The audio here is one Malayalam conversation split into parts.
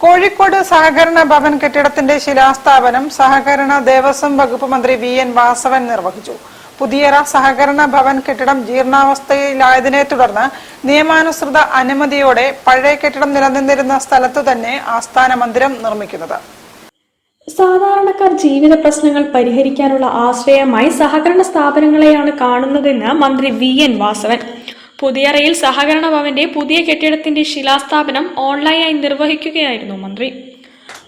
കോഴിക്കോട് സഹകരണ ഭവൻ കെട്ടിടത്തിന്റെ ശിലാസ്ഥാപനം സഹകരണ ദേവസ്വം വകുപ്പ് മന്ത്രി വി.എൻ. വാസവൻ നിർവഹിച്ചു. പുതിയറ സഹകരണ ഭവൻ കെട്ടിടം ജീർണാവസ്ഥയിലായതിനെ തുടർന്ന് നിയമാനുസൃത അനുമതിയോടെ പഴയ കെട്ടിടം നിലനിന്നിരുന്ന സ്ഥലത്തു തന്നെ ആസ്ഥാന മന്ദിരം നിർമ്മിക്കുന്നത്. സാധാരണക്കാർ ജീവിത പ്രശ്നങ്ങൾ പരിഹരിക്കാനുള്ള ആശ്രയമായി സഹകരണ സ്ഥാപനങ്ങളെയാണ് കാണുന്നതെന്ന് മന്ത്രി വി.എൻ. വാസവൻ പുതിയറയിൽ സഹകരണ ഭവന്റെ പുതിയ കെട്ടിടത്തിന്റെ ശിലാസ്ഥാപനം ഓൺലൈനായി നിർവഹിക്കുകയായിരുന്നു മന്ത്രി.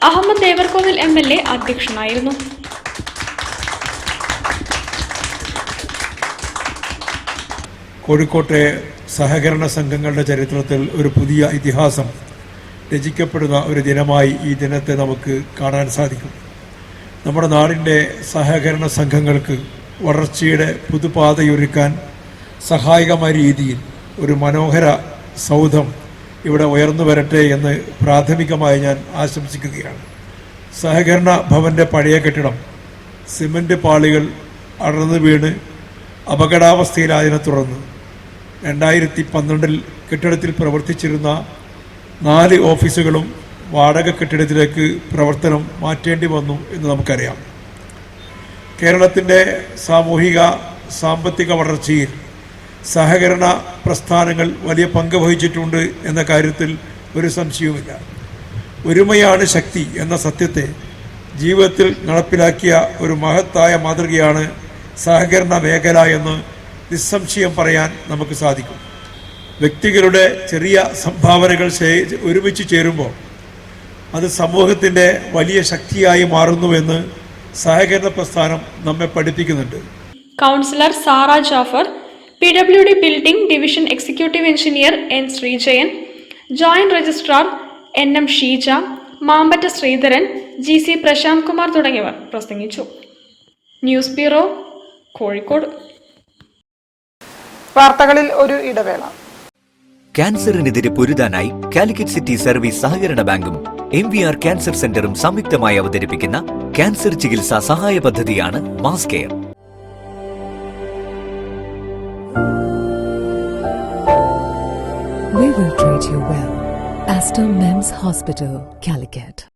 അഹമ്മദ് ദേവർകോവിൽ MLA അധ്യക്ഷനായിരുന്നു. കോഴിക്കോട്ടെ സഹകരണ സംഘങ്ങളുടെ ചരിത്രത്തിൽ ഒരു പുതിയ ഇതിഹാസം രചിക്കപ്പെടുന്ന ഒരു ദിനമായി ഈ ദിനത്തെ നമുക്ക് കാണാൻ സാധിക്കും. നമ്മുടെ നാടിൻ്റെ സഹകരണ സംഘങ്ങൾക്ക് വളർച്ചയുടെ പുതുപാതയൊരുക്കാൻ സഹായകമായ രീതിയിൽ ഒരു മനോഹര സൗധം ഇവിടെ ഉയർന്നു വരട്ടെ എന്ന് പ്രാഥമികമായി ഞാൻ ആശംസിക്കുകയാണ്. സഹകരണ ഭവന്റെ പഴയ കെട്ടിടം സിമന്റ് പാളികൾ അടർന്നു വീണ് അപകടാവസ്ഥയിലായതിനെ തുടർന്ന് 2012 കെട്ടിടത്തിൽ പ്രവർത്തിച്ചിരുന്ന 4 ഓഫീസുകളും വാടക കെട്ടിടത്തിലേക്ക് പ്രവർത്തനം മാറ്റേണ്ടി വന്നു എന്ന് നമുക്കറിയാം. കേരളത്തിൻ്റെ സാമൂഹിക സാമ്പത്തിക വളർച്ചയിൽ സഹകരണ പ്രസ്ഥാനങ്ങൾ വലിയ പങ്ക് വഹിച്ചിട്ടുണ്ട് എന്ന കാര്യത്തിൽ ഒരു സംശയവുമില്ല. ഒരുമയാണ് ശക്തി എന്ന സത്യത്തെ ജീവിതത്തിൽ നടപ്പിലാക്കിയ ഒരു മഹത്തായ മാതൃകയാണ് സഹകരണ മേഖല എന്ന് നിസ്സംശയം പറയാൻ നമുക്ക് സാധിക്കും. വ്യക്തികളുടെ ചെറിയ സംഭാവനകൾ ഒരുമിച്ച് ചേരുമ്പോൾ അത് സമൂഹത്തിൻ്റെ വലിയ ശക്തിയായി മാറുന്നുവെന്ന് സഹകരണ പ്രസ്ഥാനം നമ്മെ പഠിപ്പിക്കുന്നുണ്ട്. Councillor Sara Jafar, PWD building division executive engineer N. Sreejayan, joint registrar NM Sheeja, Mampatta Sreedharan, GC Prasanth Kumar തുടങ്ങിയവർ പ്രസംഗിച്ചു. News bureau, Kozhikode. വാർത്തകളിൽ ഒരു ഇടവേള. ക്യാൻസറിനെതിരെ പൊരുതാനായി കാലിക്കറ്റ് സിറ്റി സർവീസ് സഹകരണ ബാങ്കും MVR ക്യാൻസർ സെന്ററും സംയുക്തമായി അവതരിപ്പിക്കുന്ന ക്യാൻസർ ചികിത്സാ സഹായ പദ്ധതിയാണ് mass care. We will treat you well. Astor Men's Hospital, Calicut.